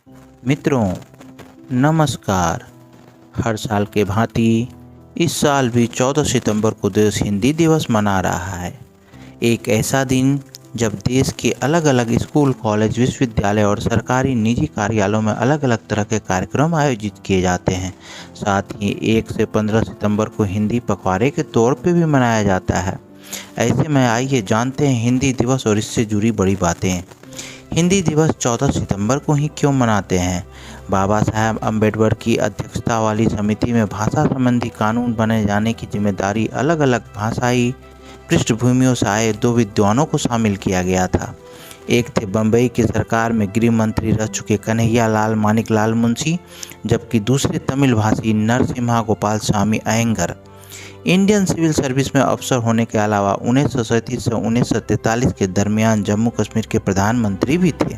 मित्रों, नमस्कार। हर साल के भांति इस साल भी 14 सितंबर को देश हिंदी दिवस मना रहा है। एक ऐसा दिन जब देश के अलग अलग स्कूल, कॉलेज, विश्वविद्यालय और सरकारी निजी कार्यालयों में अलग अलग तरह के कार्यक्रम आयोजित किए जाते हैं। साथ ही 1 से 15 सितंबर को हिंदी पखवाड़े के तौर पे भी मनाया जाता है। ऐसे में आइए जानते हैं हिंदी दिवस और इससे जुड़ी बड़ी बातें। हिंदी दिवस 14 सितंबर को ही क्यों मनाते हैं? बाबा साहब अम्बेडकर की अध्यक्षता वाली समिति में भाषा संबंधी कानून बने जाने की जिम्मेदारी अलग अलग भाषाई पृष्ठभूमियों से आए 2 विद्वानों को शामिल किया गया था। एक थे बम्बई की सरकार में गृह मंत्री रह चुके कन्हैया लाल मानिकलाल मुंशी, जबकि दूसरे तमिल भाषी Narasimha Gopal Swami Iyengar. Indian civil service में अफसर होने के अलावा 1937 से 1943 के दरमियान जम्मू कश्मीर के प्रधानमंत्री भी थे।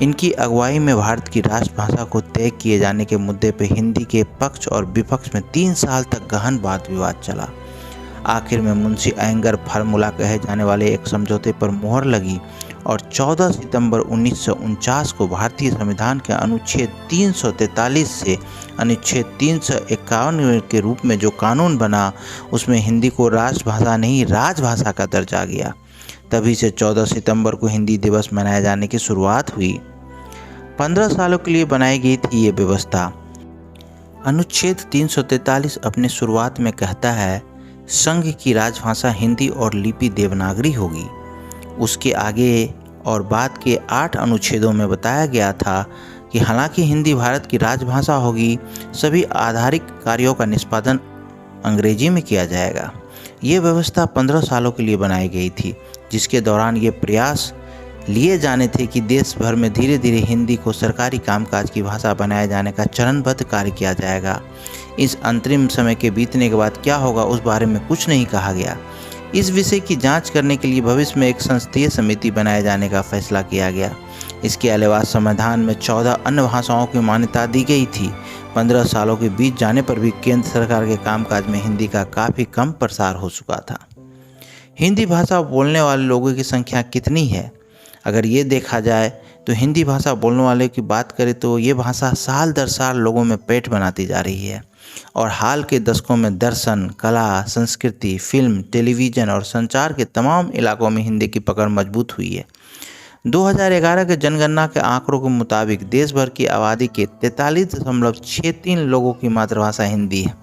इनकी अगुवाई में भारत की राष्ट्रभाषा को तय किए जाने के मुद्दे पर हिंदी के पक्ष और विपक्ष में 3 साल तक गहन वाद विवाद चला। आखिर में मुंशी अयंगर फार्मूला कहे जाने वाले एक समझौते पर मोहर लगी और 14 सितंबर 1949 को भारतीय संविधान के अनुच्छेद 343 से अनुच्छेद 351 के रूप में जो कानून बना, उसमें हिंदी को राष्ट्रभाषा नहीं राजभाषा का दर्जा गया। तभी से 14 सितंबर को हिंदी दिवस मनाए जाने की शुरुआत हुई। 15 सालों के लिए बनाई गई थी ये व्यवस्था। अनुच्छेद 343 अपने शुरुआत में कहता है, संघ की राजभाषा हिंदी और लिपि देवनागरी होगी। उसके आगे और बाद के 8 अनुच्छेदों में बताया गया था कि हालांकि हिंदी भारत की राजभाषा होगी, सभी आधारिक कार्यों का निष्पादन अंग्रेजी में किया जाएगा। ये व्यवस्था 15 सालों के लिए बनाई गई थी, जिसके दौरान ये प्रयास लिए जाने थे कि देश भर में धीरे धीरे हिंदी को सरकारी कामकाज की भाषा बनाए जाने का चरणबद्ध कार्य किया जाएगा। इस अंतरिम समय के बीतने के बाद क्या होगा, उस बारे में कुछ नहीं कहा गया। इस विषय की जांच करने के लिए भविष्य में एक संसदीय समिति बनाए जाने का फैसला किया गया। इसके अलावा संविधान में 14 अन्य भाषाओं की मान्यता दी गई थी। 15 सालों के बीत जाने पर भी केंद्र सरकार के कामकाज में हिंदी का काफ़ी कम प्रसार हो चुका था। हिंदी भाषा बोलने वाले लोगों की संख्या कितनी है? अगर ये देखा जाए तो हिंदी भाषा बोलने वाले की बात करें तो ये भाषा साल दर साल लोगों में पेट बनाती जा रही है और हाल के दशकों में दर्शन, कला, संस्कृति, फिल्म, टेलीविज़न और संचार के तमाम इलाकों में हिंदी की पकड़ मजबूत हुई है। 2011 के जनगणना के आंकड़ों के मुताबिक देश भर की आबादी के 43.63 लोगों की मातृभाषा हिंदी है।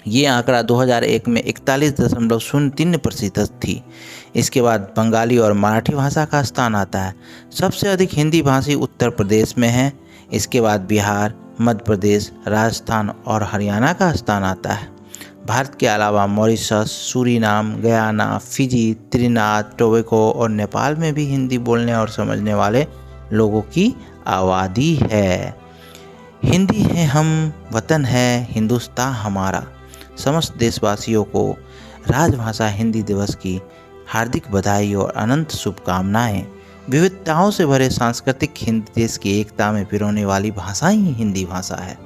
ये आंकड़ा 2001 में 41.03% थी। इसके बाद बंगाली और मराठी भाषा का स्थान आता है। सबसे अधिक हिंदी भाषी उत्तर प्रदेश में हैं। इसके बाद बिहार, मध्य प्रदेश, राजस्थान और हरियाणा का स्थान आता है। भारत के अलावा Mauritius, Suriname, Guyana, Fiji, त्रिनाद, tobacco और नेपाल में भी हिंदी बोलने और समझने वाले लोगों की आबादी है। हिंदी है हम, वतन है हिंदुस्तान हमारा। समस्त देशवासियों को राजभाषा हिंदी दिवस की हार्दिक बधाई और अनंत शुभकामनाएं। विविधताओं से भरे सांस्कृतिक हिंदी देश की एकता में पिरोने वाली भाषा ही हिंदी भाषा है।